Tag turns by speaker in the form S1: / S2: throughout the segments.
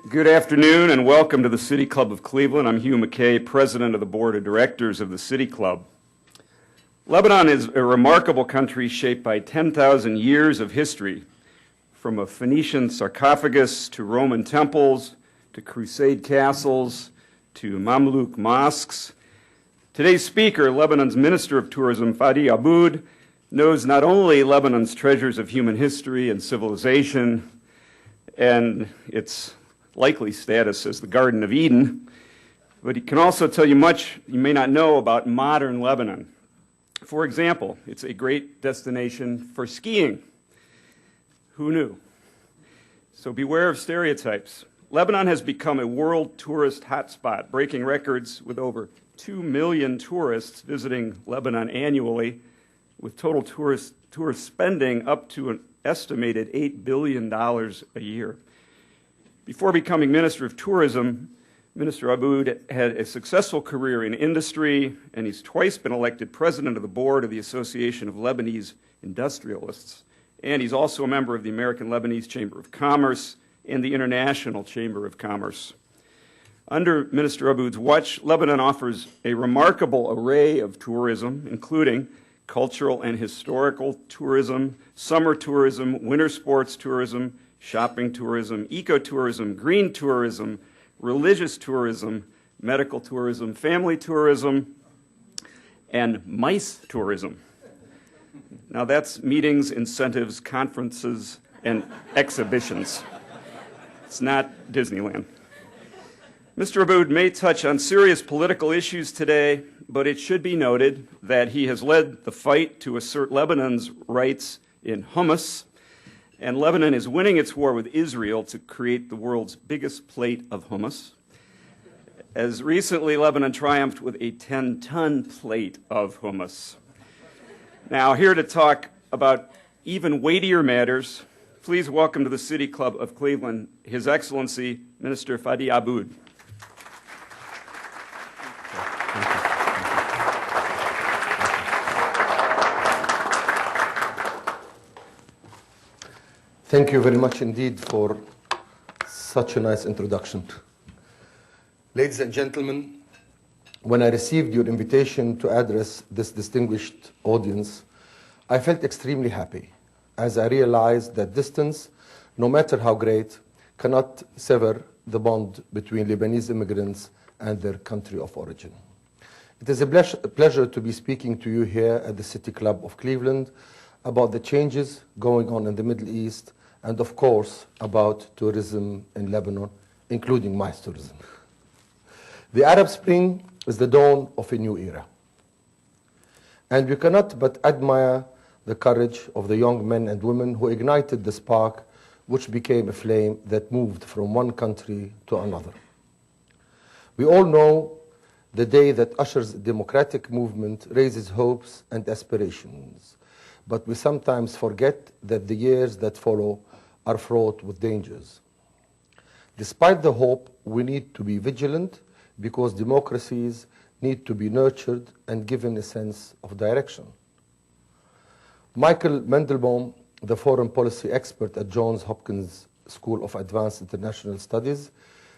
S1: Good afternoon and welcome to the City Club of Cleveland. I'm Hugh McKay, President of the Board of Directors of the City Club. Lebanon is a remarkable country shaped by 10,000 years of history, from a Phoenician sarcophagus to Roman temples to Crusade castles to Mamluk mosques. Today's speaker, Lebanon's Minister of Tourism, Fady Abboud, knows not only Lebanon's treasures of human history and civilization and its likely status as the Garden of Eden, but he can also tell you much you may not know about modern Lebanon. For example, it's a great destination for skiing. Who knew? So beware of stereotypes. Lebanon has become a world tourist hotspot, breaking records with over 2 million tourists visiting Lebanon annually, with total tourist spending up to an estimated $8 billion a year. Before becoming Minister of Tourism, Minister Abboud had a successful career in industry, and he's twice been elected President of the Board of the Association of Lebanese Industrialists. And he's also a member of the American Lebanese Chamber of Commerce and the International Chamber of Commerce. Under Minister Abboud's watch, Lebanon offers a remarkable array of tourism, including cultural and historical tourism, summer tourism, winter sports tourism, shopping tourism, ecotourism, green tourism, religious tourism, medical tourism, family tourism, and mice tourism. Now that's meetings, incentives, conferences, and exhibitions. It's not Disneyland. Mr. Abboud may touch on serious political issues today, but it should be noted that he has led the fight to assert Lebanon's rights in hummus, and Lebanon is winning its war with Israel to create the world's biggest plate of hummus. As recently, Lebanon triumphed with a 10-ton plate of hummus. Now, here to talk about even weightier matters, please welcome to the City Club of Cleveland, His Excellency, Minister Fady Abboud.
S2: Thank you very much indeed for such a nice introduction. Ladies and gentlemen, when I received your invitation to address this distinguished audience, I felt extremely happy, as I realized that distance, no matter how great, cannot sever the bond between Lebanese immigrants and their country of origin. It is a pleasure to be speaking to you here at the City Club of Cleveland about the changes going on in the Middle East and, of course, about tourism in Lebanon, including mice tourism. The Arab Spring is the dawn of a new era. And we cannot but admire the courage of the young men and women who ignited the spark which became a flame that moved from one country to another. We all know the day that ushers a democratic movement raises hopes and aspirations, but we sometimes forget that the years that follow are fraught with dangers. Despite the hope, we need to be vigilant because democracies need to be nurtured and given a sense of direction. Michael Mendelbaum, the foreign policy expert at Johns Hopkins School of Advanced International Studies,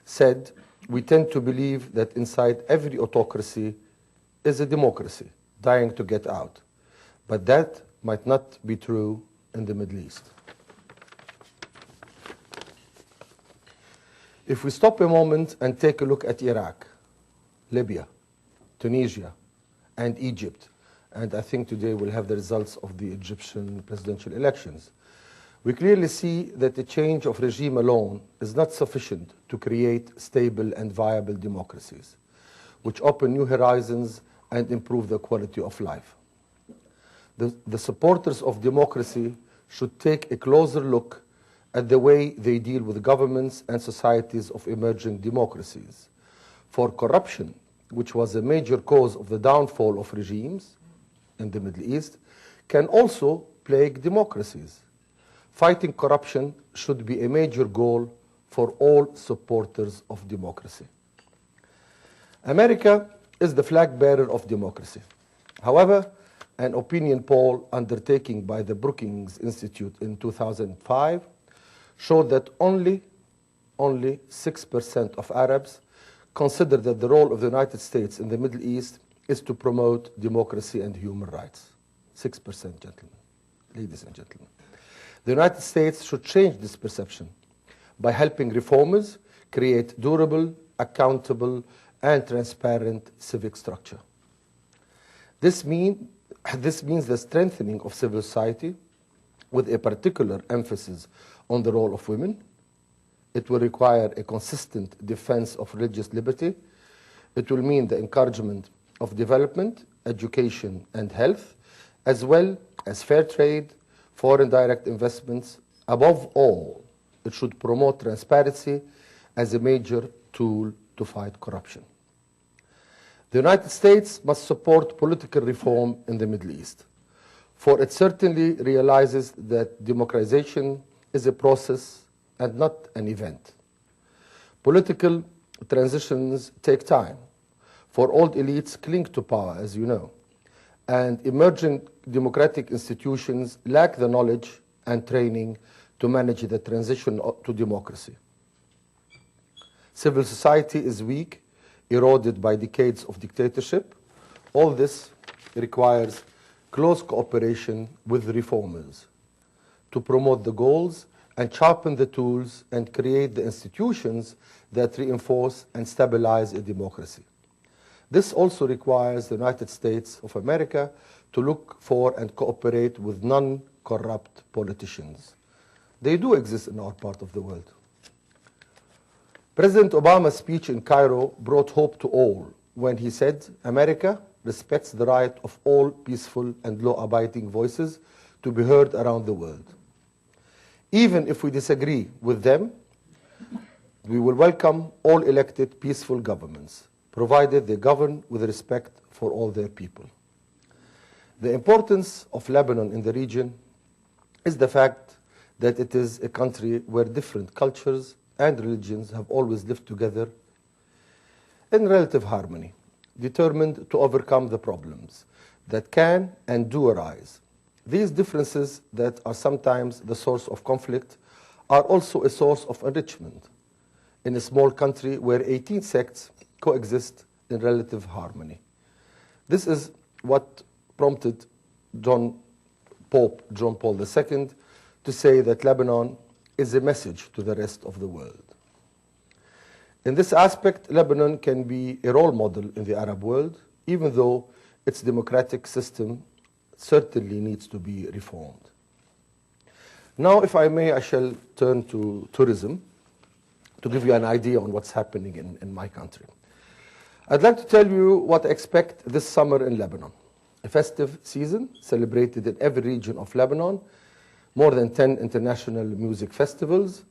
S2: said, "We tend to believe that inside every autocracy is a democracy dying to get out, but that might not be true in the Middle East." If we stop a moment and take a look at Iraq, Libya, Tunisia, and Egypt, and I think today we'll have the results of the Egyptian presidential elections, we clearly see that the change of regime alone is not sufficient to create stable and viable democracies, which open new horizons and improve the quality of life. The supporters of democracy should take a closer look at the way they deal with governments and societies of emerging democracies. For corruption, which was a major cause of the downfall of regimes in the Middle East, can also plague democracies. Fighting corruption should be a major goal for all supporters of democracy. America is the flag bearer of democracy. However, an opinion poll undertaken by the Brookings Institute in 2005 showed that only only 6% of Arabs consider that the role of the United States in the Middle East is to promote democracy and human rights. 6%, gentlemen, ladies and gentlemen. The United States should change this perception by helping reformers create durable, accountable, and transparent civic structure. This means the strengthening of civil society with a particular emphasis on the role of women. It will require a consistent defense of religious liberty. It will mean the encouragement of development, education, and health, as well as fair trade, foreign direct investments. Above all, it should promote transparency as a major tool to fight corruption. The United States must support political reform in the Middle East, for it certainly realizes that democratization is a process and not an event. Political transitions take time, for old elites cling to power, as you know, and emerging democratic institutions lack the knowledge and training to manage the transition to democracy. Civil society is weak, eroded by decades of dictatorship. All this requires close cooperation with reformers to promote the goals and sharpen the tools and create the institutions that reinforce and stabilize a democracy. This also requires the United States of America to look for and cooperate with non-corrupt politicians. They do exist in our part of the world. President Obama's speech in Cairo brought hope to all when he said, "America respects the right of all peaceful and law-abiding voices to be heard around the world. Even if we disagree with them, we will welcome all elected peaceful governments, provided they govern with respect for all their people." The importance of Lebanon in the region is the fact that it is a country where different cultures and religions have always lived together in relative harmony, determined to overcome the problems that can and do arise. These differences that are sometimes the source of conflict are also a source of enrichment in a small country where 18 sects coexist in relative harmony. This is what prompted Pope John Paul II to say that Lebanon is a message to the rest of the world. In this aspect, Lebanon can be a role model in the Arab world, even though its democratic system certainly needs to be reformed. Now, if I may, I shall turn to tourism to give you an idea on what's happening in my country. I'd like to tell you what I expect this summer in Lebanon. A festive season celebrated in every region of Lebanon, more than 10 international music festivals,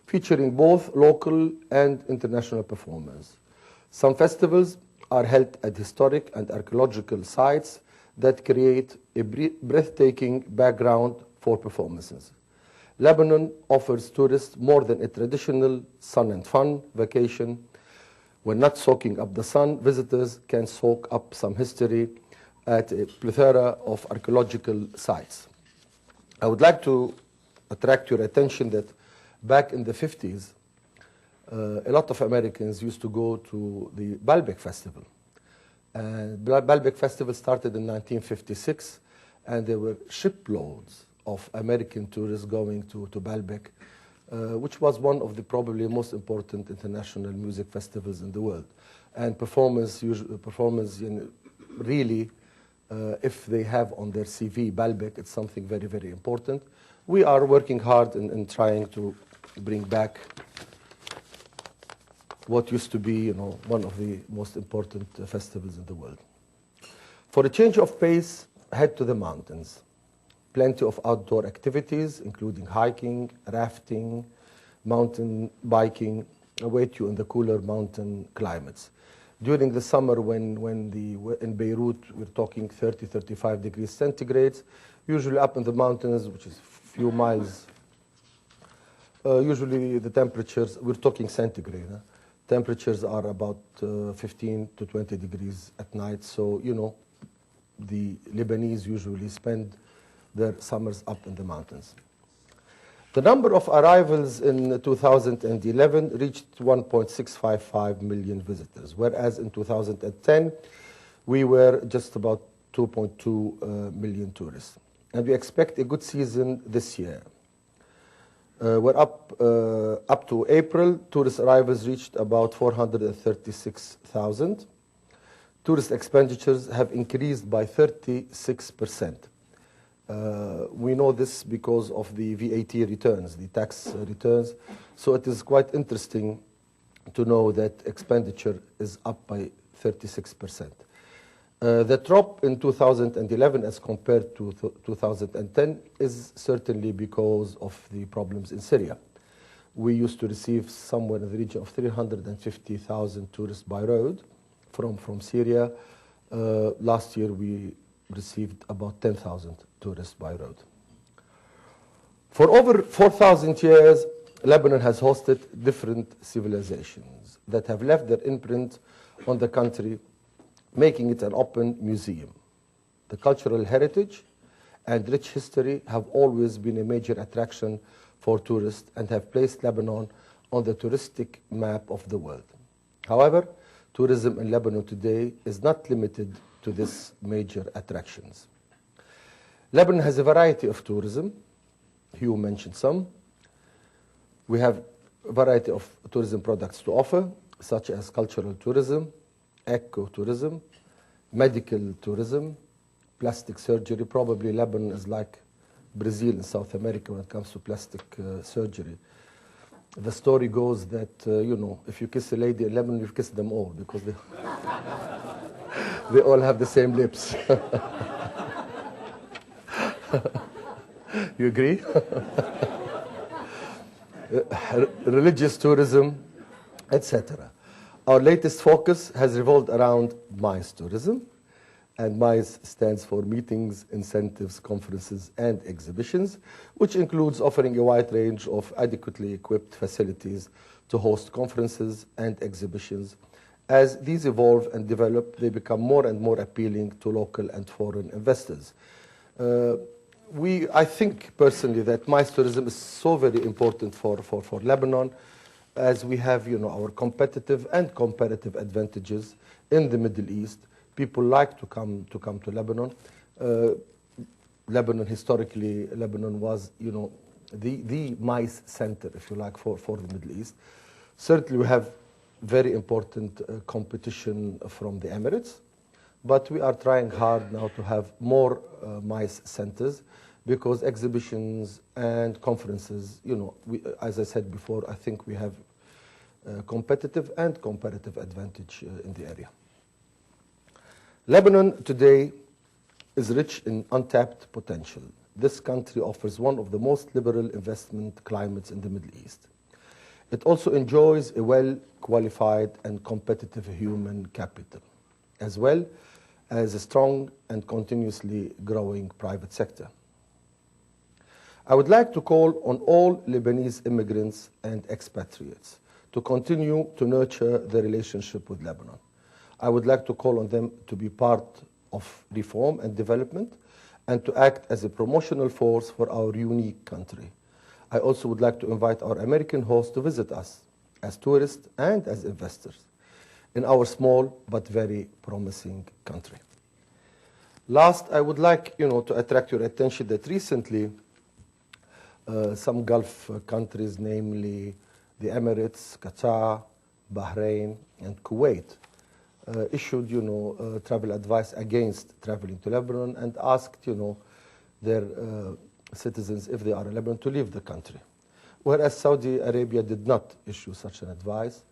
S2: featuring both local and international performers. Some festivals are held at historic and archaeological sites that create a breathtaking background for performances. Lebanon offers tourists more than a traditional sun and fun vacation. When not soaking up the sun, visitors can soak up some history at a plethora of archaeological sites. I would like to attract your attention that back in the 50s, a lot of Americans used to go to the Baalbek Festival. Baalbek Festival started in 1956, and there were shiploads of American tourists going to Baalbek, which was one of the probably most important international music festivals in the world. And performers really, if they have on their CV Baalbek, it's something very, very important. We are working hard in trying to bring back what used to be, one of the most important festivals in the world. For a change of pace, head to the mountains. Plenty of outdoor activities, including hiking, rafting, mountain biking, await you in the cooler mountain climates. During the summer, when in Beirut we're talking 30, 35 degrees centigrade, usually up in the mountains, which is a few miles, usually the temperatures, we're talking centigrade, temperatures are about 15 to 20 degrees at night. So, the Lebanese usually spend their summers up in the mountains. The number of arrivals in 2011 reached 1.655 million visitors, whereas in 2010 we were just about 2.2 million tourists. And we expect a good season this year. We're up to April, tourist arrivals reached about 436,000. Tourist expenditures have increased by 36%. We know this because of the VAT returns, the tax returns. So it is quite interesting to know that expenditure is up by 36%. The drop in 2011 as compared to 2010 is certainly because of the problems in Syria. We used to receive somewhere in the region of 350,000 tourists by road from Syria. Last year we received about 10,000 tourists by road. For over 4,000 years, Lebanon has hosted different civilizations that have left their imprint on the country, making it an open museum. The cultural heritage and rich history have always been a major attraction for tourists and have placed Lebanon on the touristic map of the world. However, tourism in Lebanon today is not limited to these major attractions. Lebanon has a variety of tourism. Hugh mentioned some. We have a variety of tourism products to offer, such as cultural tourism, ecotourism, medical tourism, plastic surgery. Probably Lebanon is like Brazil in South America when it comes to plastic surgery. The story goes that, if you kiss a lady in Lebanon, you've kissed them all because they all have the same lips. You agree? Religious tourism, etc. Our latest focus has revolved around MICE tourism, and MICE stands for Meetings, Incentives, Conferences, and Exhibitions, which includes offering a wide range of adequately equipped facilities to host conferences and exhibitions. As these evolve and develop, they become more and more appealing to local and foreign investors. I think personally that MICE tourism is so very important for Lebanon, as we have our competitive and comparative advantages in the Middle East. People like to come to Lebanon. Lebanon, historically, Lebanon was the MICE center, if you like, for the Middle East. Certainly we have very important competition from the Emirates, but we are trying hard now to have more MICE centers, because exhibitions and conferences, as I said before, I think we have competitive and comparative advantage in the area. Lebanon today is rich in untapped potential. This country offers one of the most liberal investment climates in the Middle East. It also enjoys a well-qualified and competitive human capital, as well as a strong and continuously growing private sector. I would like to call on all Lebanese immigrants and expatriates to continue to nurture their relationship with Lebanon. I would like to call on them to be part of reform and development and to act as a promotional force for our unique country. I also would like to invite our American hosts to visit us as tourists and as investors in our small but very promising country. Last, I would like to attract your attention that recently some Gulf countries, namely the Emirates, Qatar, Bahrain, and Kuwait, issued travel advice against traveling to Lebanon and asked their citizens, if they are in Lebanon, to leave the country. Whereas Saudi Arabia did not issue such an advice,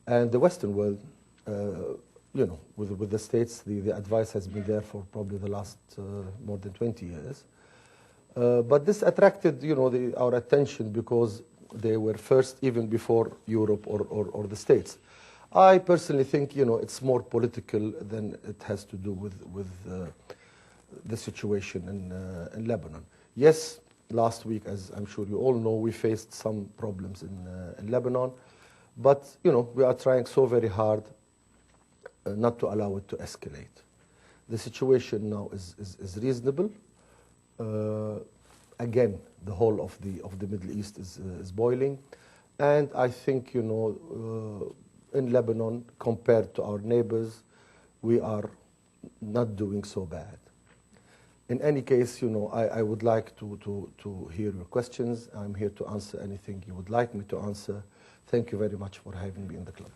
S2: and the Western world, with the States, the advice has been there for probably the last more than 20 years. But this attracted our attention because they were first, even before Europe or the States. I personally think it's more political than it has to do with the situation in Lebanon. Yes, last week, as I'm sure you all know, we faced some problems in Lebanon, but we are trying so very hard not to allow it to escalate. The situation now is reasonable, again, the whole of the Middle East is boiling. And I think, you know, in Lebanon, compared to our neighbors, we are not doing so bad. In any case, you know, I would like to hear your questions. I'm here to answer anything you would like me to answer. Thank you very much for having me in the club.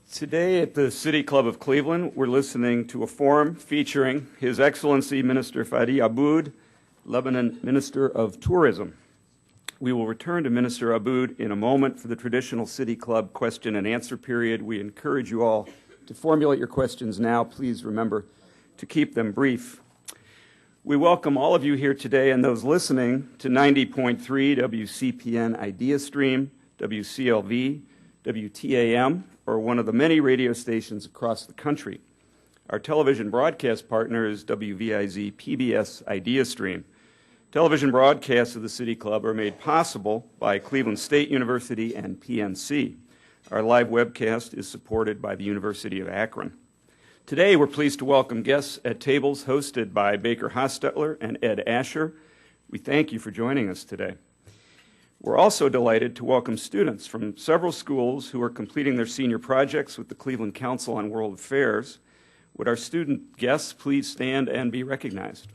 S1: Today at the City Club of Cleveland, we're listening to a forum featuring His Excellency Minister Fady Abboud, Lebanon Minister of Tourism. We will return to Minister Abboud in a moment for the traditional City Club question and answer period. We encourage you all to formulate your questions now. Please remember to keep them brief. We welcome all of you here today and those listening to 90.3 WCPN Idea Stream, WCLV, WTAM, or one of the many radio stations across the country. Our television broadcast partner is WVIZ PBS Idea Stream. Television broadcasts of the City Club are made possible by Cleveland State University and PNC. Our live webcast is supported by the University of Akron. Today, we're pleased to welcome guests at tables hosted by Baker Hostetler and Ed Asher. We thank you for joining us today. We're also delighted to welcome students from several schools who are completing their senior projects with the Cleveland Council on World Affairs. Would our student guests please stand and be recognized?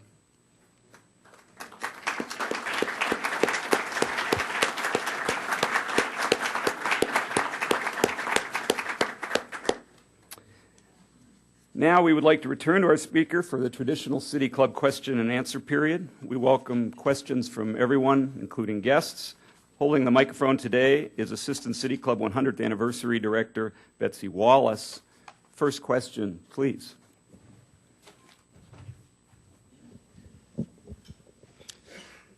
S1: Now we would like to return to our speaker for the traditional City Club question and answer period. We welcome questions from everyone, including guests. Holding the microphone today is Assistant City Club 100th Anniversary Director Betsy Wallace. First question, please.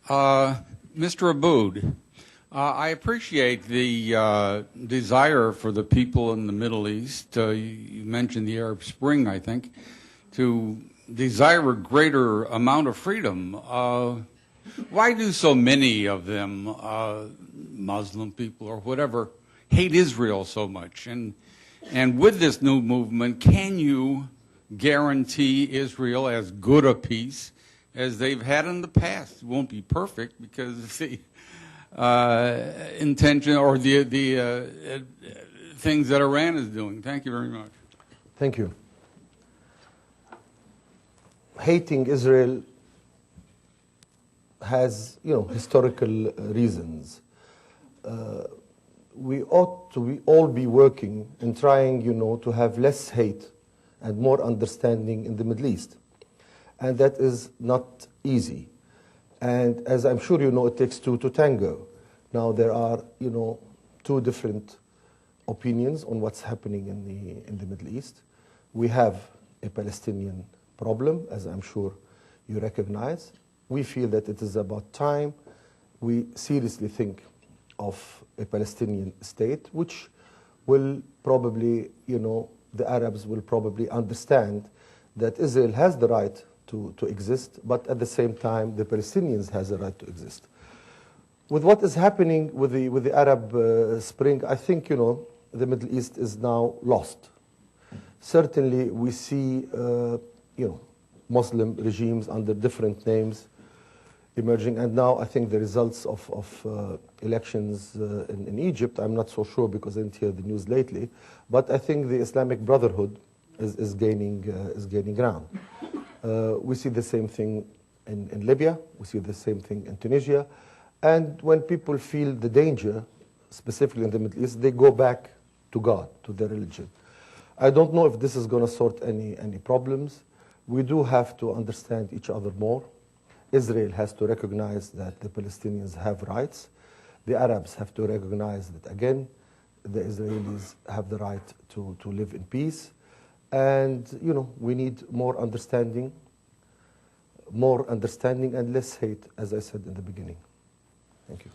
S3: Mr. Abboud, I appreciate the desire for the people in the Middle East, you mentioned the Arab Spring, I think, to desire a greater amount of freedom. Why do so many of them, Muslim people or whatever, hate Israel so much? And with this new movement, can you guarantee Israel as good a peace as they've had in the past? It won't be perfect because the intention or the things that Iran is doing. Thank you very much.
S2: Thank you. Hating Israel has, you know, historical reasons. We ought to all be working in trying, you know, to have less hate and more understanding in the Middle East. And that is not easy. And as I'm sure you know, it takes two to tango. Now there are, you know, two different opinions on what's happening in the Middle East. We have a Palestinian problem, as I'm sure you recognize. We feel that it is about time we seriously think of a Palestinian state, which will probably, you know, the Arabs will probably understand that Israel has the right to exist, but at the same time, the Palestinians has the right to exist. With what is happening with the Arab Spring, I think, you know, the Middle East is now lost. Certainly, we see, you know, Muslim regimes under different names emerging, and now I think the results of elections in Egypt, I'm not so sure because I didn't hear the news lately, but I think the Islamic Brotherhood is gaining ground. We see the same thing in Libya, we see the same thing in Tunisia, and when people feel the danger, specifically in the Middle East, they go back to God, to their religion. I don't know if this is going to sort any problems. We do have to understand each other more. Israel has to recognize that the Palestinians have rights. The Arabs have to recognize that, again, the Israelis have the right to live in peace. And, you know, we need more understanding and less hate, as I said in the beginning. Thank you.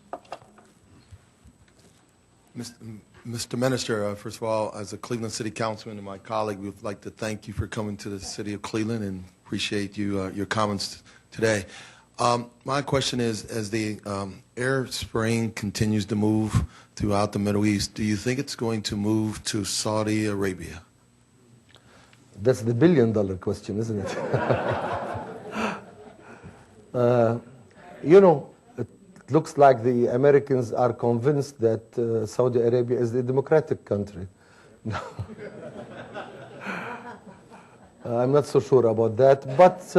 S4: Mr. Minister, first of all, as a Cleveland City Councilman and my colleague, we would like to thank you for coming to the city of Cleveland and appreciate you, your comments today. My question is, as the Arab Spring continues to move throughout the Middle East, do you think it's going to move to Saudi Arabia?
S2: That's the billion-dollar question, isn't it? It looks like the Americans are convinced that Saudi Arabia is a democratic country. I'm not so sure about that, but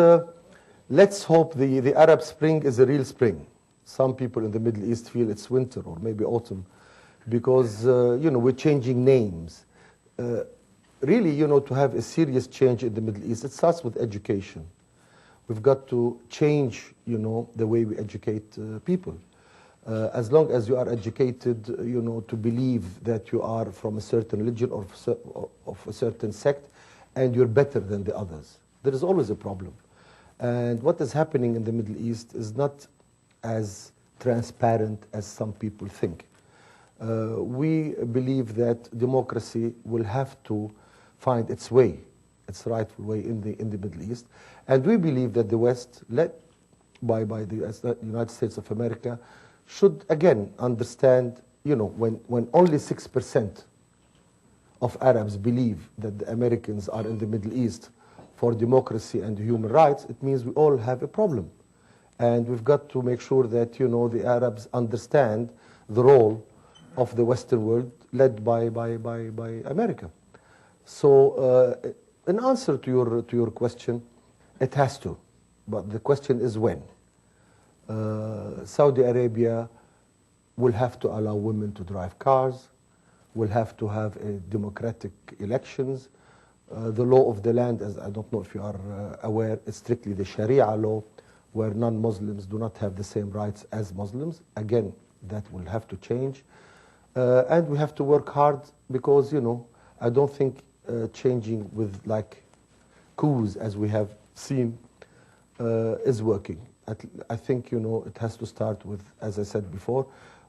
S2: let's hope the Arab Spring is a real spring. Some people in the Middle East feel it's winter or maybe autumn because, we're changing names. Really, to have a serious change in the Middle East, it starts with education. We've got to change, the way we educate people. As long as you are educated, to believe that you are from a certain religion or of a certain sect, and you're better than the others, there is always a problem. And what is happening in the Middle East is not as transparent as some people think. We believe that democracy will have to find its way, its rightful way in the Middle East. And we believe that the West, led by the United States of America, should again understand, when only 6% of Arabs believe that the Americans are in the Middle East for democracy and human rights, it means we all have a problem. And we've got to make sure that, the Arabs understand the role of the Western world led by America. So in answer to your question, it has to, but the question is when. Saudi Arabia will have to allow women to drive cars, will have to have democratic elections. The law of the land, as I don't know if you are aware, is strictly the Sharia law, where non-Muslims do not have the same rights as Muslims. Again, that will have to change. And we have to work hard because, I don't think changing with coups, as we have seen, is working. I think, it has to start with, as I said before,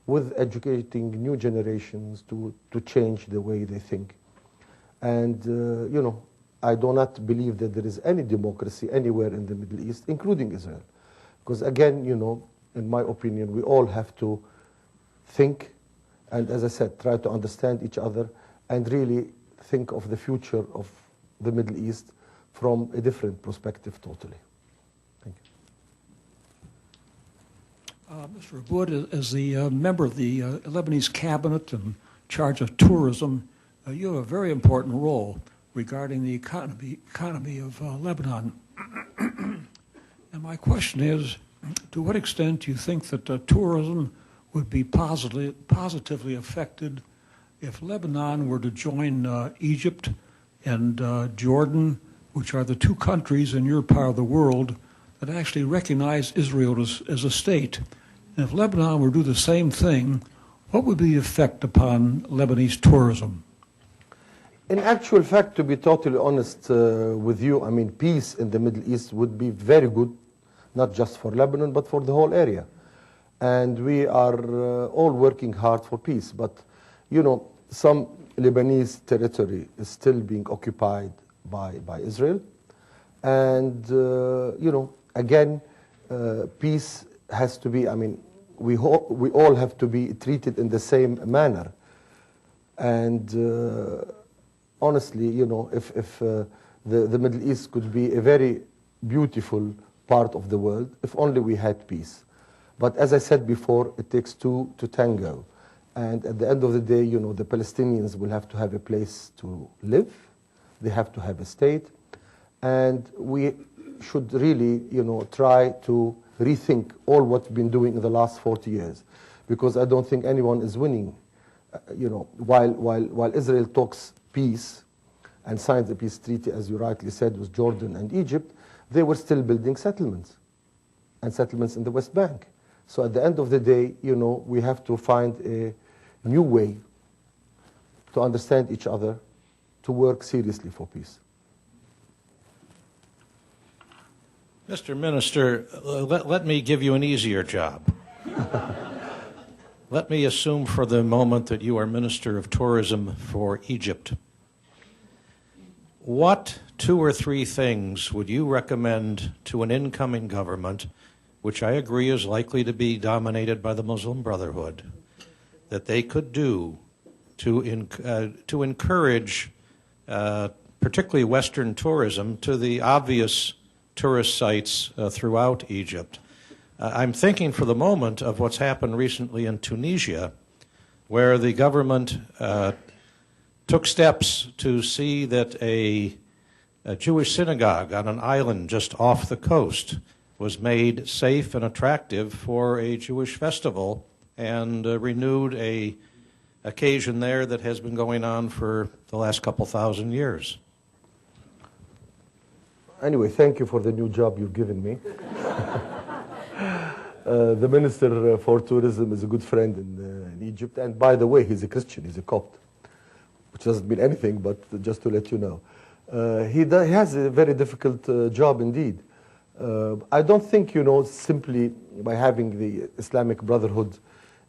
S2: with educating new generations to change the way they think. And, I do not believe that there is any democracy anywhere in the Middle East, including Israel. Because again, in my opinion, we all have to think and, as I said, try to understand each other and really think of the future of the Middle East from a different perspective totally. Thank you.
S5: Mr. Abboud, as the member of the Lebanese cabinet in charge of tourism, you have a very important role regarding the economy of Lebanon. And my question is, to what extent do you think that tourism would be positively affected if Lebanon were to join Egypt and Jordan, which are the two countries in your part of the world that actually recognize Israel as a state? And if Lebanon were to do the same thing, what would be the effect upon Lebanese tourism?
S2: In actual fact, to be totally honest with you, peace in the Middle East would be very good, not just for Lebanon, but for the whole area. And we are all working hard for peace. But, some Lebanese territory is still being occupied by Israel. And, again, peace has to be, we all have to be treated in the same manner. And honestly, if the Middle East could be a very beautiful part of the world, if only we had peace. But as I said before, it takes two to tango. And at the end of the day, the Palestinians will have to have a place to live. They have to have a state. And we should really, try to rethink all what we've been doing in the last 40 years. Because I don't think anyone is winning. While Israel talks peace and signed the peace treaty, as you rightly said, with Jordan and Egypt, they were still building settlements, and settlements in the West Bank. So at the end of the day, we have to find a new way to understand each other, to work seriously for peace.
S6: Mr. Minister, let me give you an easier job. Let me assume for the moment that you are Minister of Tourism for Egypt. What 2 or 3 things would you recommend to an incoming government, which I agree is likely to be dominated by the Muslim Brotherhood, that they could do to encourage particularly Western tourism, to the obvious tourist sites throughout Egypt. I'm thinking for the moment of what's happened recently in Tunisia, where the government took steps to see that a Jewish synagogue on an island just off the coast was made safe and attractive for a Jewish festival, and renewed a occasion there that has been going on for the last couple thousand years.
S2: Anyway, thank you for the new job you've given me. The Minister for Tourism is a good friend in Egypt, and by the way, he's a Christian, he's a Copt, which doesn't mean anything, but just to let you know. He has a very difficult job indeed. I don't think, simply by having the Islamic Brotherhood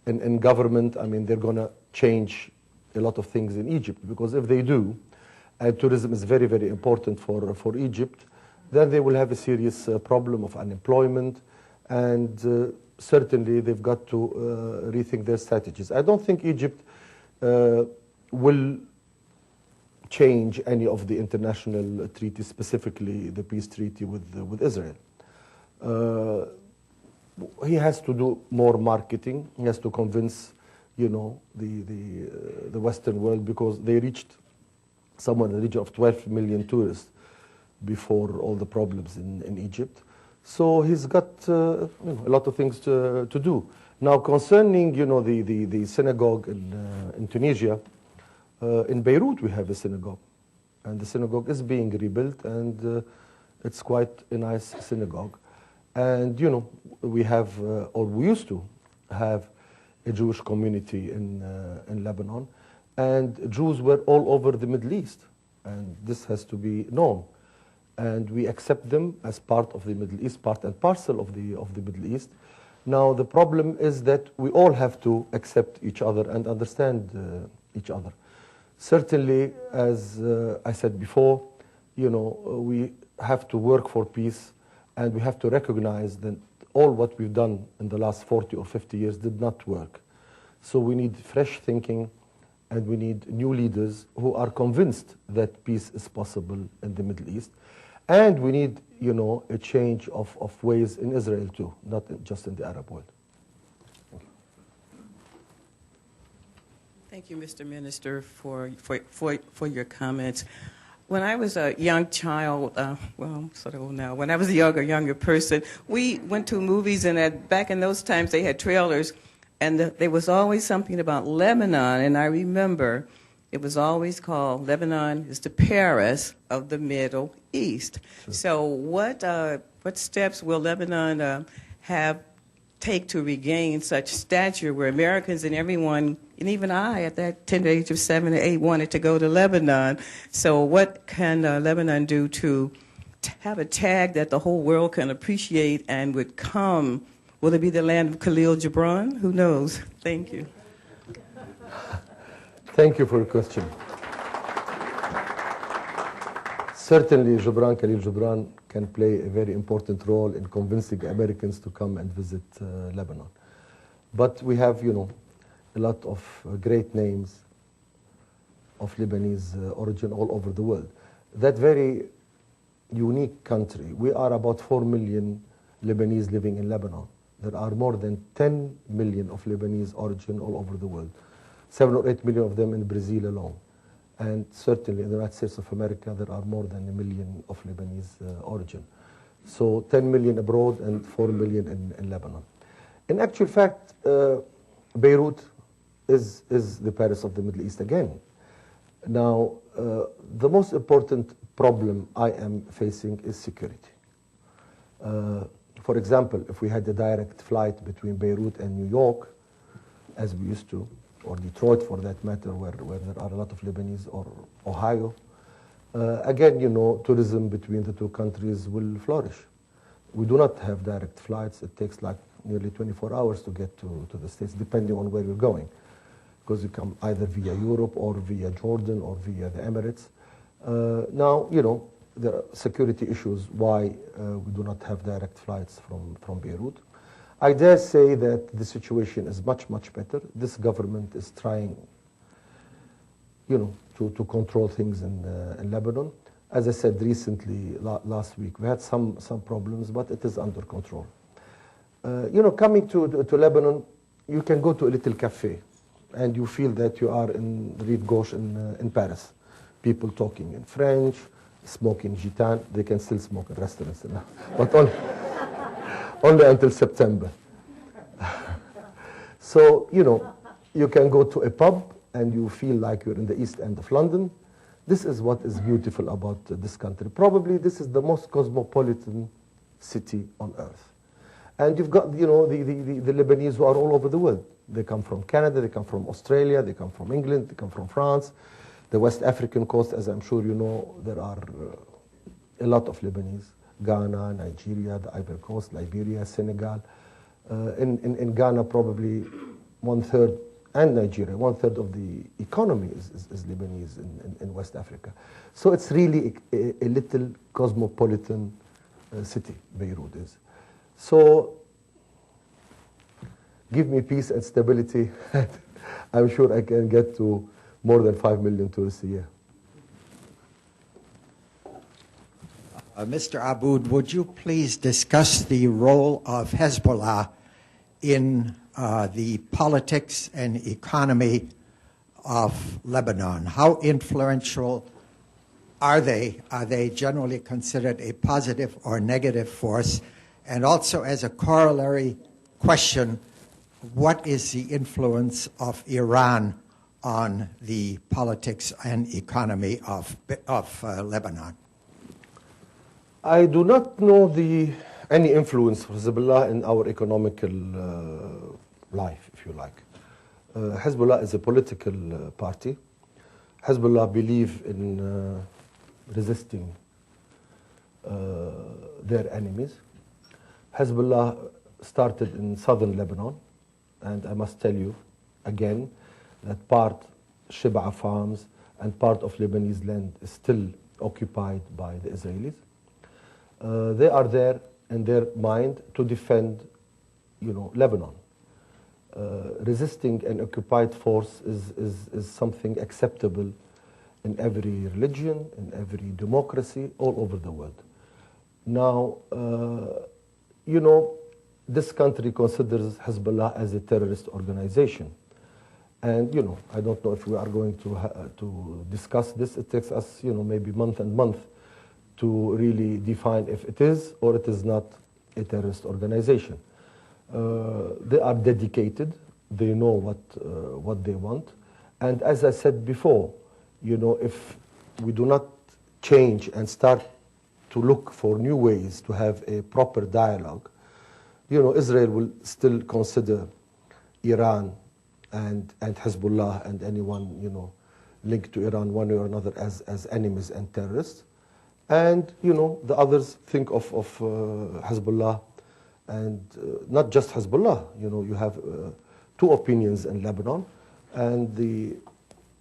S2: in government, I mean, they're going to change a lot of things in Egypt, because if they do, and tourism is very, very important for Egypt, then they will have a serious problem of unemployment, and certainly they've got to rethink their strategies. I don't think Egypt will change any of the international treaties, specifically the peace treaty with Israel. He has to do more marketing. He has to convince, the Western world, because they reached somewhere in the region of 12 million tourists before all the problems in Egypt. So he's got a lot of things to do. Now, concerning the synagogue in Tunisia, in Beirut we have a synagogue, and the synagogue is being rebuilt, and it's quite a nice synagogue. And we have, or we used to have, a Jewish community in Lebanon, and Jews were all over the Middle East, and this has to be known. And we accept them as part of the Middle East, part and parcel of the Middle East. Now the problem is that we all have to accept each other and understand each other. Certainly, as I said before, we have to work for peace, and we have to recognize that all what we've done in the last 40 or 50 years did not work. So we need fresh thinking, and we need new leaders who are convinced that peace is possible in the Middle East. And we need, a change of ways in Israel too, not just in the Arab world.
S7: Thank you, Mr. Minister, for your comments. When I was a young child, I'm sort of old now. When I was a younger person, we went to movies, and back in those times they had trailers, and there was always something about Lebanon, and I remember it was always called Lebanon is the Paris of the Middle East. Sure. So what steps will Lebanon take to regain such stature where Americans and everyone, and even I at that tender age of 7 or 8, wanted to go to Lebanon? So what can Lebanon do to have a tag that the whole world can appreciate and would come? Will it be the land of Khalil Gibran? Who knows? Thank you.
S2: Thank you for your question. Certainly, Khalil Gibran can play a very important role in convincing Americans to come and visit Lebanon. But we have, a lot of great names of Lebanese origin all over the world. That very unique country, we are about 4 million Lebanese living in Lebanon. There are more than 10 million of Lebanese origin all over the world. 7 or 8 million of them in Brazil alone. And certainly in the United States of America, there are more than 1 million of Lebanese origin. So 10 million abroad and 4 million in Lebanon. In actual fact, Beirut is the Paris of the Middle East again. Now, the most important problem I am facing is security. For example, if we had a direct flight between Beirut and New York, as we used to, or Detroit for that matter, where there are a lot of Lebanese, or Ohio, again, tourism between the two countries will flourish. We do not have direct flights. It takes like nearly 24 hours to get to the States, depending on where you're going, because you come either via Europe or via Jordan or via the Emirates. Now, there are security issues why we do not have direct flights from Beirut. I dare say that the situation is much, much better. This government is trying to control things in Lebanon. As I said recently, last week, we had some problems, but it is under control. Coming to Lebanon, you can go to a little cafe, and you feel that you are in Rive Gauche in Paris. People talking in French, smoking gitan. They can still smoke in restaurants now, but only until September. So, you can go to a pub and you feel like you're in the East End of London. This is what is beautiful about this country. Probably this is the most cosmopolitan city on earth. And you've got, the Lebanese who are all over the world. They come from Canada, they come from Australia, they come from England, they come from France. The West African coast, as I'm sure you know, there are a lot of Lebanese. Ghana, Nigeria, the Ivory Coast, Liberia, Senegal. In Ghana, probably 1/3, and Nigeria, 1/3 of the economy is Lebanese in West Africa. So it's really a little cosmopolitan city, Beirut is. So give me peace and stability. I'm sure I can get to more than 5 million tourists a year.
S8: Mr. Abboud, would you please discuss the role of Hezbollah in the politics and economy of Lebanon? How influential are they? Are they generally considered a positive or negative force? And also, as a corollary question, what is the influence of Iran on the politics and economy of Lebanon?
S2: I do not know any influence of Hezbollah in our economical life, if you like. Hezbollah is a political party. Hezbollah believe in resisting their enemies. Hezbollah started in southern Lebanon, and I must tell you again that part Shib'a farms and part of Lebanese land is still occupied by the Israelis. They are there in their mind to defend, Lebanon. Resisting an occupied force is something acceptable in every religion, in every democracy, all over the world. Now, this country considers Hezbollah as a terrorist organization. And, I don't know if we are going to discuss this. It takes us, maybe month and month to really define if it is or it is not a terrorist organization. They are dedicated. They know what they want. And as I said before, if we do not change and start to look for new ways to have a proper dialogue, Israel will still consider Iran and Hezbollah and anyone, linked to Iran one way or another as enemies and terrorists. And, the others think of Hezbollah and not just Hezbollah. You have two opinions in Lebanon, and the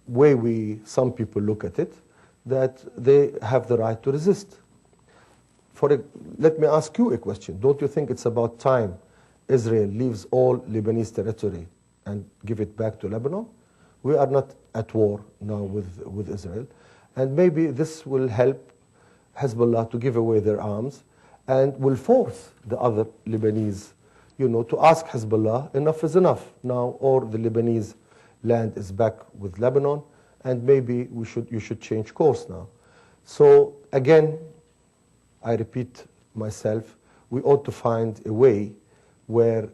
S2: way some people look at it, that they have the right to resist. Let me ask you a question. Don't you think it's about time Israel leaves all Lebanese territory and give it back to Lebanon? We are not at war now with Israel, and maybe this will help Hezbollah to give away their arms and will force the other Lebanese, to ask Hezbollah, enough is enough now, or the Lebanese land is back with Lebanon, and maybe you should change course now. So again, I repeat myself, we ought to find a way where,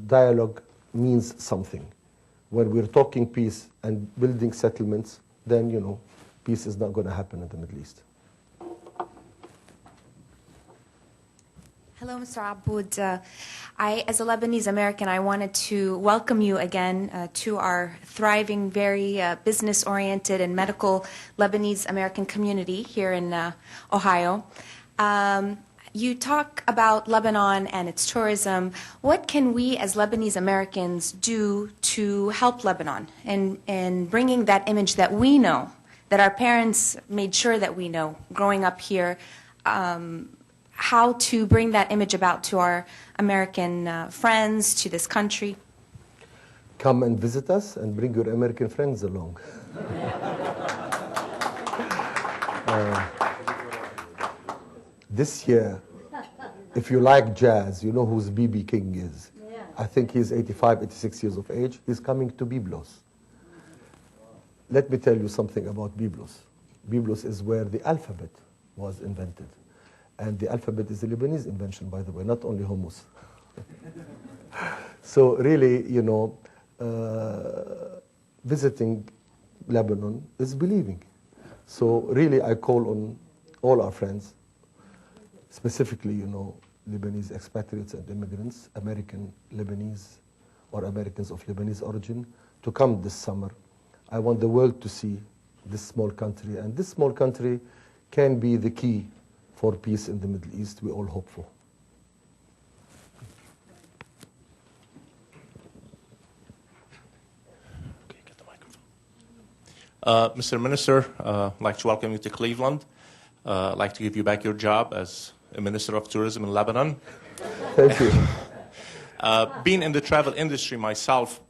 S2: dialogue means something. When we're talking peace and building settlements, then, peace is not going to happen in the Middle East.
S9: Hello, Mr. Abboud. As a Lebanese American, I wanted to welcome you again to our thriving, very business-oriented and medical Lebanese American community here in Ohio. You talk about Lebanon and its tourism. What can we as Lebanese Americans do to help Lebanon in bringing that image that we know, that our parents made sure that we know growing up here, how to bring that image about to our American friends, to this country?
S2: Come and visit us and bring your American friends along. This year, if you like jazz, you know who B.B. King is. Yeah. I think he's 85, 86 years of age. He's coming to Byblos. Let me tell you something about Byblos. Byblos is where the alphabet was invented. And the alphabet is a Lebanese invention, by the way, not only hummus. So really, you know, visiting Lebanon is believing. So really, I call on all our friends, specifically, you know, Lebanese expatriates and immigrants, American Lebanese or Americans of Lebanese origin, to come this summer. I want the world to see this small country, and this small country can be the key for peace in the Middle East we all hope for.
S10: Okay, get the microphone. Mr. Minister, I'd like to welcome you to Cleveland. I'd like to give you back your job as a Minister of Tourism in Lebanon.
S2: Thank you.
S10: Being in the travel industry myself,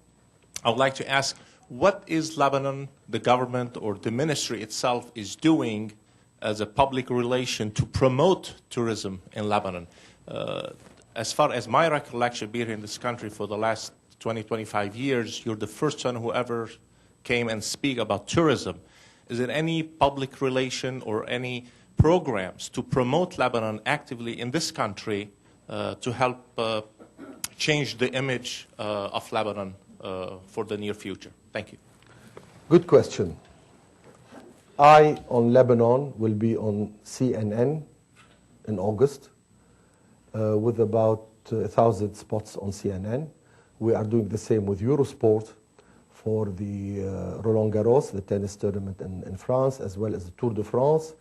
S10: I would like to ask, what is Lebanon, the government, or the ministry itself is doing as a public relation to promote tourism in Lebanon? As far as my recollection, being in this country for the last 20, 25 years, you're the first one who ever came and speak about tourism. Is there any public relation or any programs to promote Lebanon actively in this country to help change the image of Lebanon for the near future? Thank you.
S2: Good question. I, on Lebanon, will be on CNN in August with about 1,000 spots on CNN. We are doing the same with Eurosport for the Roland Garros, the tennis tournament in France, as well as the Tour de France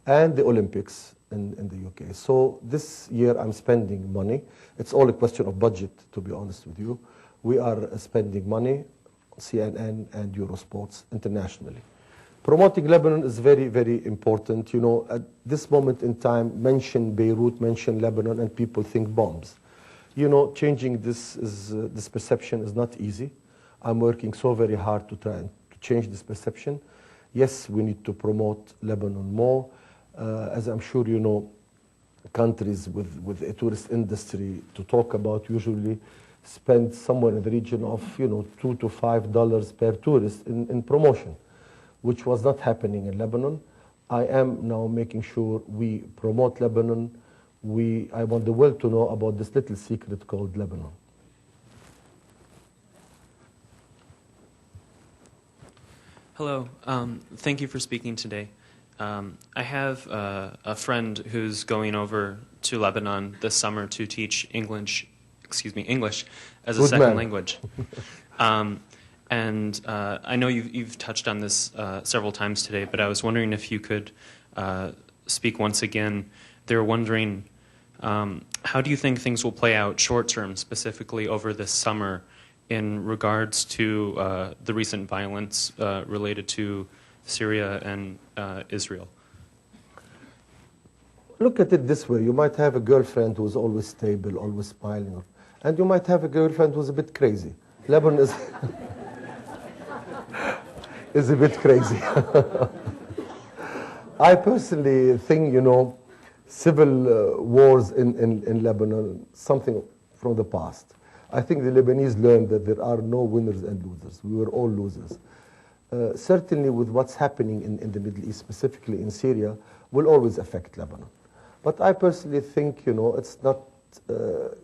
S2: and the Olympics in the UK. So this year I'm spending money. It's all a question of budget, to be honest with you. We are spending money on CNN and Eurosports internationally. Promoting Lebanon is very, very important. You know, at this moment in time, mention Beirut, mention Lebanon, and people think bombs. You know, changing this perception is not easy. I'm working so very hard to try and to change this perception. Yes, we need to promote Lebanon more. As I'm sure you know, countries with a tourist industry to talk about usually spend somewhere in the region of, you know, $2 to $5 per tourist in promotion, which was not happening in Lebanon. I am now making sure we promote Lebanon. I want the world to know about this little secret called Lebanon.
S11: Hello. Thank you for speaking today. I have a friend who's going over to Lebanon this summer to teach English as a second language. And I know you've touched on this several times today, but I was wondering if you could speak once again. They're wondering, how do you think things will play out short term, specifically over this summer, in regards to the recent violence related to Syria and Israel?
S2: Look at it this way. You might have a girlfriend who's always stable, always smiling, and you might have a girlfriend who's a bit crazy. Lebanon is, is a bit crazy. I personally think, you know, civil wars in Lebanon, something from the past. I think the Lebanese learned that there are no winners and losers. We were all losers. Certainly with what's happening in the Middle East, specifically in Syria, will always affect Lebanon. But I personally think, you know, it's not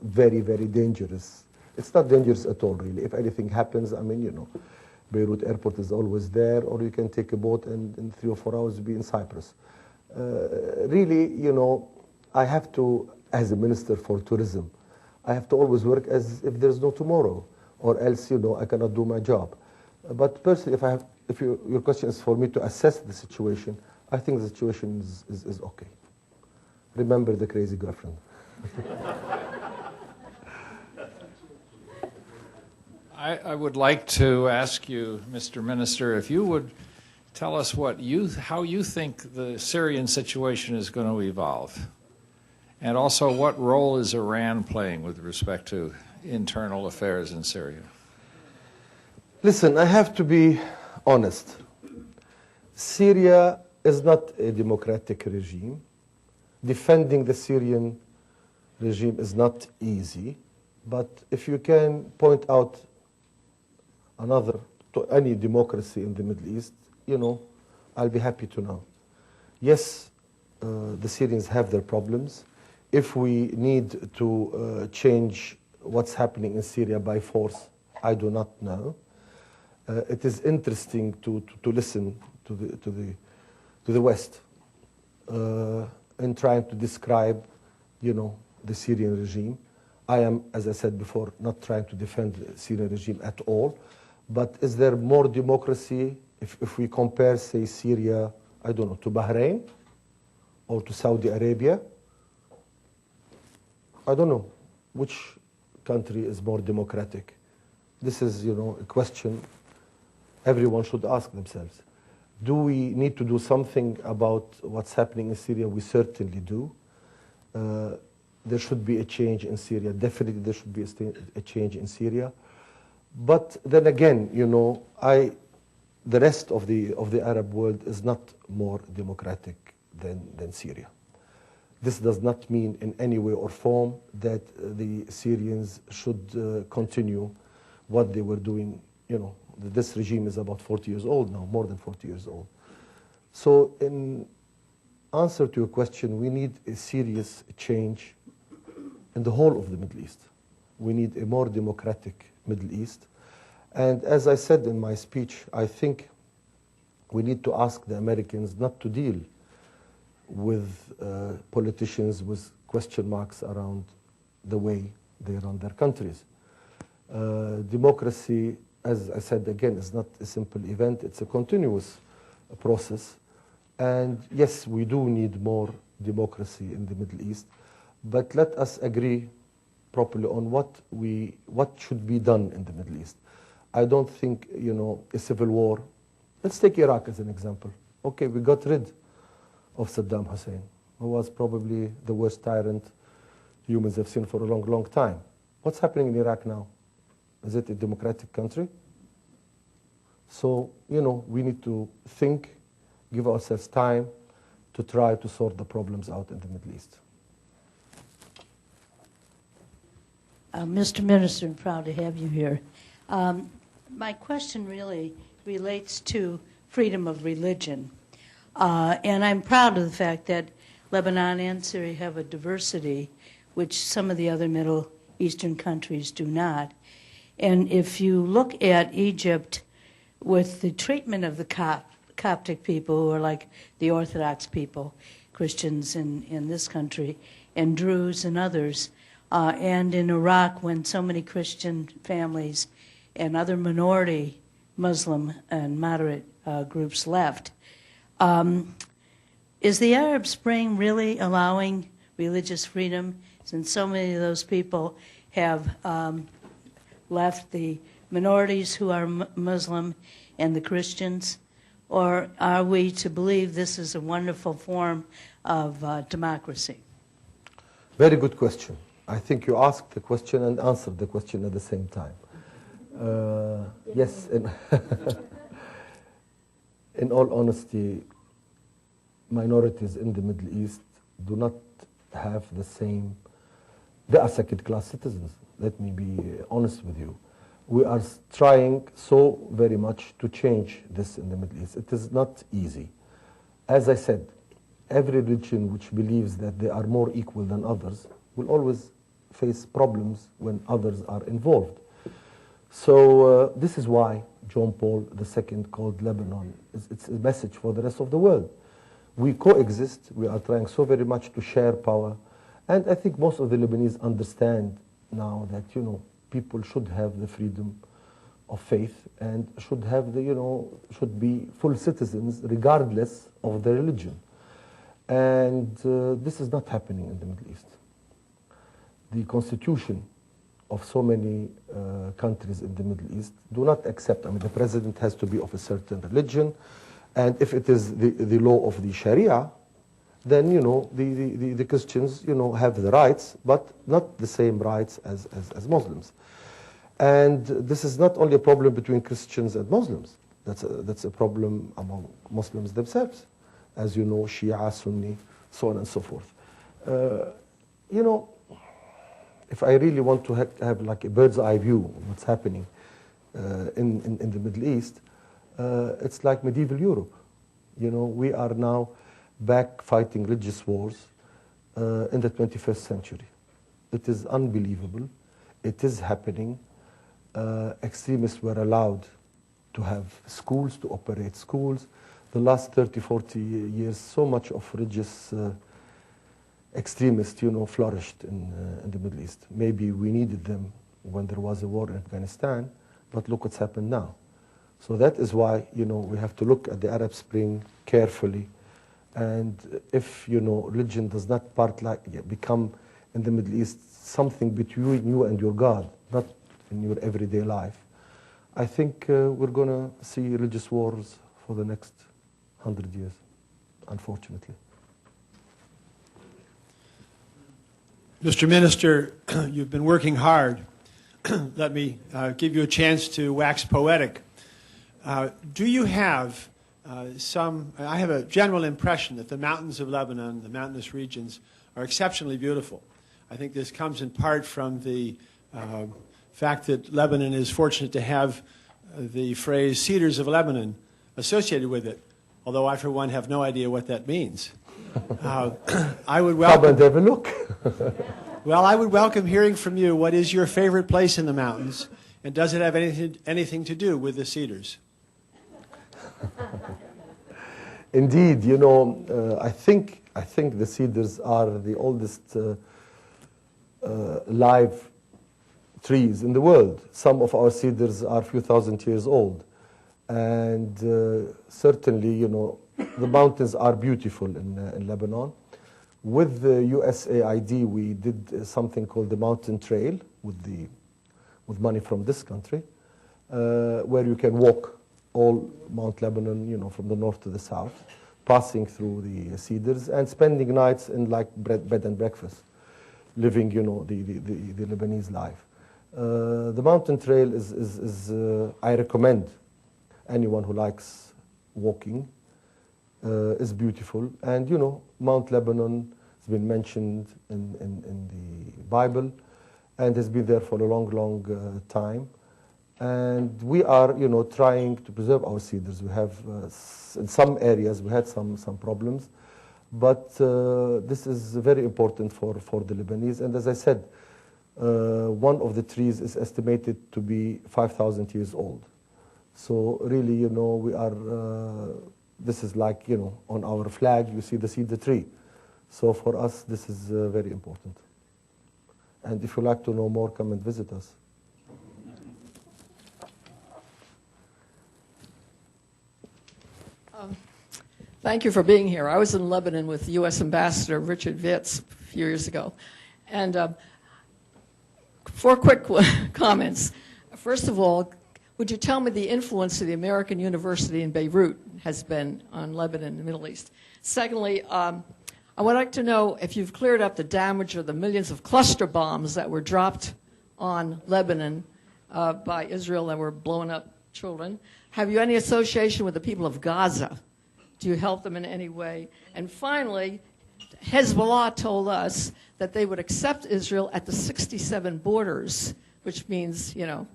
S2: very, very dangerous. It's not dangerous at all, really. If anything happens, I mean, you know, Beirut airport is always there, or you can take a boat and in 3 or 4 hours be in Cyprus. Really, you know, I have to, as a minister for tourism, I have to always work as if there's no tomorrow, or else, you know, I cannot do my job. But personally, if your question is for me to assess the situation, I think the situation is okay. Remember the crazy girlfriend.
S12: I would like to ask you, Mr. Minister, if you would tell us how you think the Syrian situation is going to evolve, and also what role is Iran playing with respect to internal affairs in Syria?
S2: Listen, I have to be honest. Syria is not a democratic regime. Defending the Syrian regime is not easy, but if you can point out another to any democracy in the Middle East, I'll be happy to know. Yes, the Syrians have their problems. If we need to change what's happening in Syria by force, I do not know. It is interesting to listen to the West in trying to describe, the Syrian regime. I am, as I said before, not trying to defend the Syrian regime at all. But is there more democracy if we compare, say, Syria, I don't know, to Bahrain or to Saudi Arabia? I don't know which country is more democratic. This is, a question everyone should ask themselves. Do we need to do something about what's happening in Syria? We certainly do. There should be a change in Syria. Definitely there should be a change in Syria. But then again, the rest of the Arab world is not more democratic than Syria. This does not mean in any way or form that the Syrians should continue what they were doing. This regime is about 40 years old now, more than 40 years old. So in answer to your question, we need a serious change in the whole of the Middle East. We need a more democratic Middle East. And as I said in my speech, I think we need to ask the Americans not to deal with politicians with question marks around the way they run their countries. Democracy, as I said again, is not a simple event. It's a continuous process. And yes, we do need more democracy in the Middle East. But let us agree properly on what should be done in the Middle East. I don't think, a civil war. Let's take Iraq as an example. Okay, we got rid of Saddam Hussein, who was probably the worst tyrant humans have seen for a long, long time. What's happening in Iraq now? Is it a democratic country? So, we need to think, give ourselves time to try to sort the problems out in the Middle East.
S13: Mr. Minister, I'm proud to have you here. My question really relates to freedom of religion. And I'm proud of the fact that Lebanon and Syria have a diversity which some of the other Middle Eastern countries do not. And if you look at Egypt with the treatment of the Coptic people, who are like the Orthodox people, Christians in this country, and Druze and others, and in Iraq when so many Christian families and other minority Muslim and moderate groups left, is the Arab Spring really allowing religious freedom, since so many of those people have left the minorities who are Muslim and the Christians? Or are we to believe this is a wonderful form of democracy?
S2: Very good question. I think you asked the question and answered the question at the same time. Yes, in all honesty, minorities in the Middle East do not have the same, they are second-class citizens. Let me be honest with you. We are trying so very much to change this in the Middle East. It is not easy. As I said, every religion which believes that they are more equal than others will always face problems when others are involved. So this is why John Paul II called Lebanon. It's a message for the rest of the world. We coexist. We are trying so very much to share power. And I think most of the Lebanese understand now that, people should have the freedom of faith and should have the, should be full citizens regardless of their religion. And this is not happening in the Middle East. The constitution of so many countries in the Middle East do not accept, the president has to be of a certain religion, and if it is the law of the Sharia, then, the Christians, have the rights, but not the same rights as Muslims. And this is not only a problem between Christians and Muslims. That's a problem among Muslims themselves. as you know, Shia, Sunni, so on and so forth. You know, if I really want to have like a bird's eye view of what's happening in the Middle East, it's like medieval Europe. You know, we are now back fighting religious wars in the 21st century. It is unbelievable. It is happening. Extremists were allowed to have schools, to operate schools. The last 30, 40 years, so much of religious extremists, you know, flourished in the Middle East. Maybe we needed them when there was a war in Afghanistan, but look what's happened now. So that is why, you know, we have to look at the Arab Spring carefully. And if, you know, religion does not become in the Middle East something between you and your God, not in your everyday life, I think we're going to see religious wars for the next 100 years, unfortunately.
S14: Mr. Minister, you've been working hard. Let me give you a chance to wax poetic. Do you have I have a general impression that the mountains of Lebanon, the mountainous regions, are exceptionally beautiful. I think this comes in part from the fact that Lebanon is fortunate to have the phrase cedars of Lebanon associated with it, although I, for one, have no idea what that means. I would welcome...
S2: Come and have a look.
S14: Well, I would welcome hearing from you what is your favorite place in the mountains, and does it have anything to do with the cedars?
S2: Indeed, you know, I think the cedars are the oldest live trees in the world. Some of our cedars are a few thousand years old. And certainly, you know, the mountains are beautiful in Lebanon. With the USAID, we did something called the Mountain Trail with money from this country, where you can walk all Mount Lebanon, you know, from the north to the south, passing through the cedars and spending nights in like bed and breakfast, living, you know, the Lebanese life. The mountain trail is I recommend anyone who likes walking. Is beautiful, and you know, Mount Lebanon has been mentioned in the Bible, and has been there for a long time. And we are, you know, trying to preserve our cedars. We have, in some areas, we had some problems, but this is very important for the Lebanese. And as I said, one of the trees is estimated to be 5,000 years old. So really, you know, we are, this is like, you know, on our flag, you see the cedar tree. So for us, this is very important. And if you like to know more, come and visit us.
S15: Thank you for being here. I was in Lebanon with U.S. Ambassador Richard Vitz a few years ago. And 4 quick comments. First of all, would you tell me the influence of the American University in Beirut has been on Lebanon and the Middle East? Secondly, I would like to know if you've cleared up the damage of the millions of cluster bombs that were dropped on Lebanon by Israel that were blowing up children. Have you any association with the people of Gaza? Do you help them in any way? And finally, Hezbollah told us that they would accept Israel at the 67 borders, which means, you know,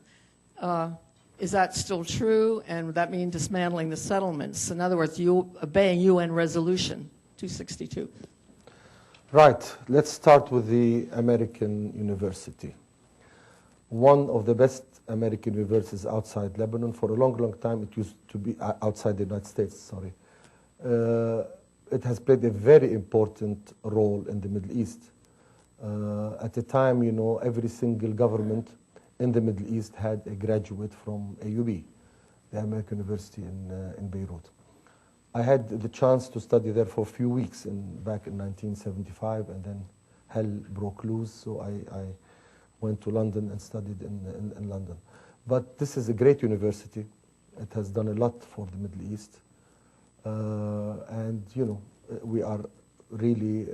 S15: is that still true? And would that mean dismantling the settlements? In other words, you obeying UN Resolution 262.
S2: Right. Let's start with the American University. One of the best American universities outside Lebanon. For a long time, it used to be outside the United States, sorry. It has played a very important role in the Middle East. At the time, you know, every single government in the Middle East had a graduate from AUB, the American University in Beirut. I had the chance to study there for a few weeks back in 1975, and then hell broke loose, so I went to London and studied in London. But this is a great university. It has done a lot for the Middle East. And, you know, we are really,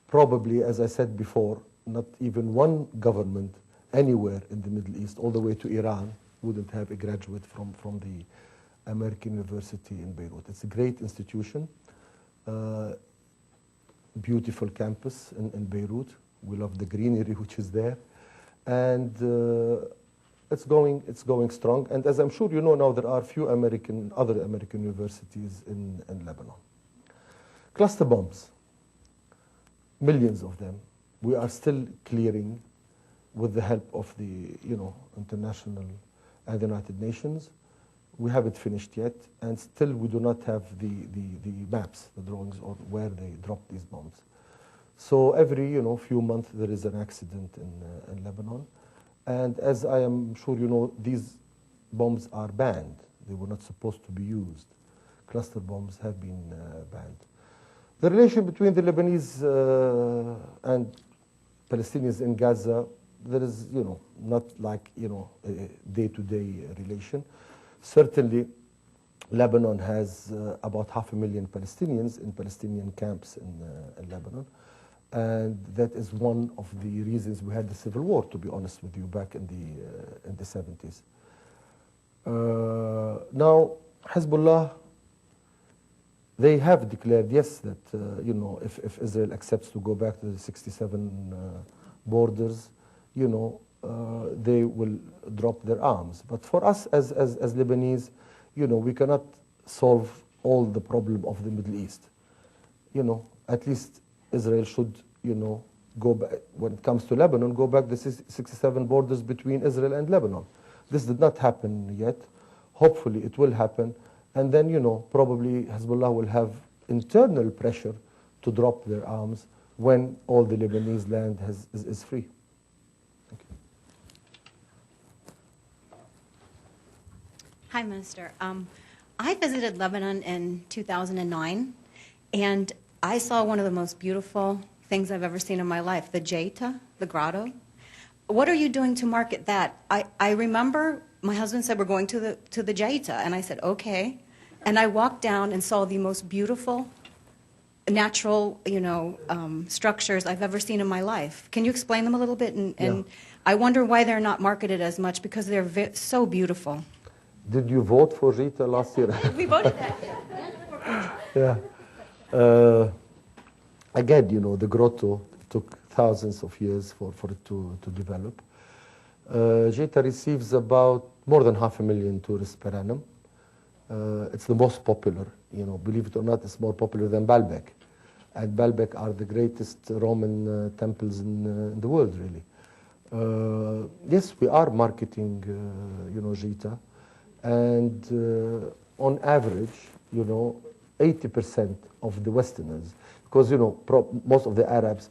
S2: probably, as I said before, not even one government anywhere in the Middle East, all the way to Iran, wouldn't have a graduate from the American University in Beirut. It's a great institution. Beautiful campus in Beirut. We love the greenery which is there. And it's going strong. And as I'm sure you know now, there are a few other American universities in Lebanon. Cluster bombs, millions of them. We are still clearing with the help of the international and the United Nations. We haven't finished yet, and still we do not have the maps, the drawings, or where they drop these bombs. So every few months there is an accident in Lebanon, and as I am sure you know, these bombs are banned. They were not supposed to be used. Cluster bombs have been banned. The relation between the Lebanese and Palestinians in Gaza, there is not like a day-to-day relation. Certainly, Lebanon has about 500,000 Palestinians in Palestinian camps in Lebanon. And that is one of the reasons we had the civil war, to be honest with you, back in the 70s. Now, Hezbollah, they have declared, yes, that if Israel accepts to go back to the 67 borders, they will drop their arms. But for us as Lebanese, we cannot solve all the problem of the Middle East. At least Israel should, go back, when it comes to Lebanon, go back the 67 borders between Israel and Lebanon. This did not happen yet. Hopefully it will happen. And then, probably Hezbollah will have internal pressure to drop their arms when all the Lebanese land is free. Thank you.
S16: Hi, Minister. I visited Lebanon in 2009, and I saw one of the most beautiful things I've ever seen in my life, the Jaita, the grotto. What are you doing to market that? I remember my husband said, we're going to the Jaita, and I said, okay. And I walked down and saw the most beautiful natural, structures I've ever seen in my life. Can you explain them a little bit? And I wonder why they're not marketed as much, because they're so beautiful.
S2: Did you vote for Rita last year?
S16: We voted that.
S2: Yeah. Again, the grotto took thousands of years for it to develop. Jeta receives about more than 500,000 tourists per annum. It's the most popular, believe it or not, it's more popular than Baalbek. And Baalbek are the greatest Roman temples in the world, really. Yes, we are marketing, Jeta. And on average, 80% of the Westerners, because, most of the Arabs,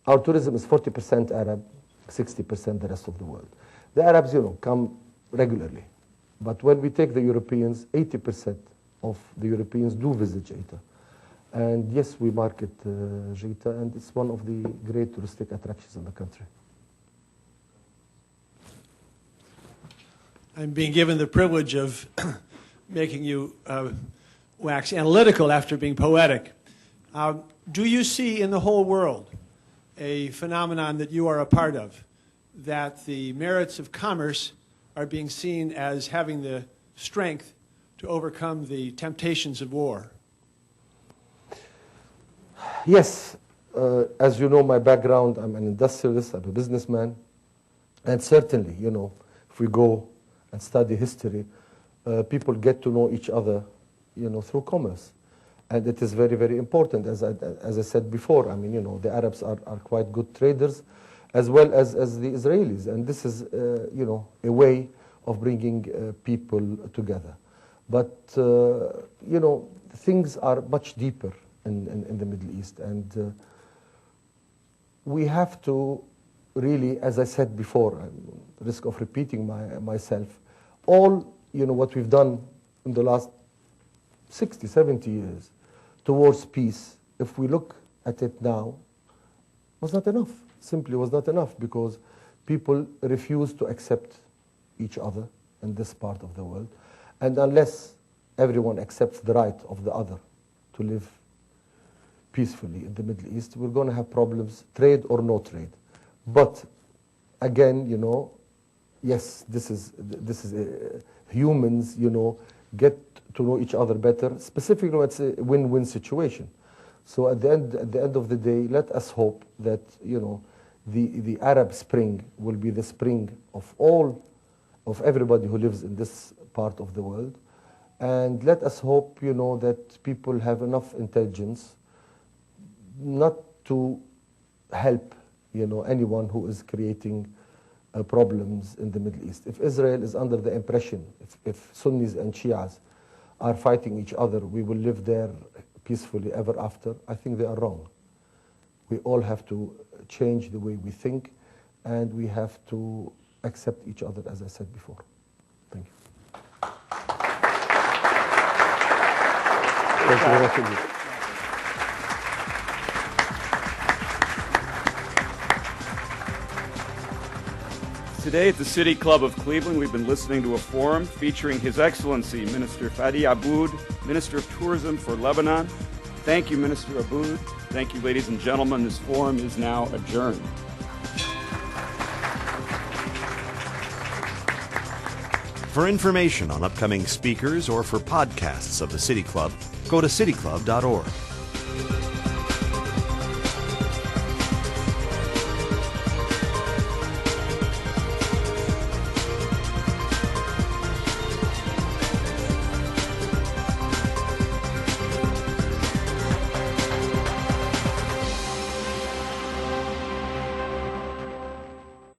S2: our tourism is 40% Arab, 60% the rest of the world. The Arabs, come regularly. But when we take the Europeans, 80% of the Europeans do visit Jeta. And yes, we market Jeta, and it's one of the great touristic attractions in the country.
S14: I'm being given the privilege of making you wax analytical after being poetic. Do you see in the whole world a phenomenon that you are a part of, that the merits of commerce are being seen as having the strength to overcome the temptations of war?
S2: Yes. As you know, my background, I'm an industrialist, I'm a businessman. And certainly, if we go and study history, people get to know each other, through commerce. And it is very, very important. As I said before, the Arabs are quite good traders, as well as the Israelis. And this is, a way of bringing people together. But, things are much deeper in the Middle East. And we have to really, as I said before, at risk of repeating myself, all, what we've done in the last 60, 70 years towards peace, if we look at it now, was not enough. Simply was not enough, because people refuse to accept each other in this part of the world. And unless everyone accepts the right of the other to live peacefully in the Middle East, we're going to have problems, trade or no trade. But again, yes, this is humans, get to know each other better. Specifically, it's a win-win situation. So at the end of the day, let us hope that the Arab Spring will be the spring of everybody who lives in this part of the world, and let us hope that people have enough intelligence not to help anyone who is creating problems in the Middle East. If Israel is under the impression, if Sunnis and Shias are fighting each other, we will live there peacefully ever after, I think they are wrong. We all have to change the way we think, and we have to accept each other, as I said before. Thank you. Thank you very much indeed.
S1: Today at the City Club of Cleveland, we've been listening to a forum featuring His Excellency Minister Fady Abboud, Minister of Tourism for Lebanon. Thank you, Minister Abboud. Thank you, ladies and gentlemen. This forum is now adjourned.
S17: For information on upcoming speakers or for podcasts of the City Club, go to cityclub.org.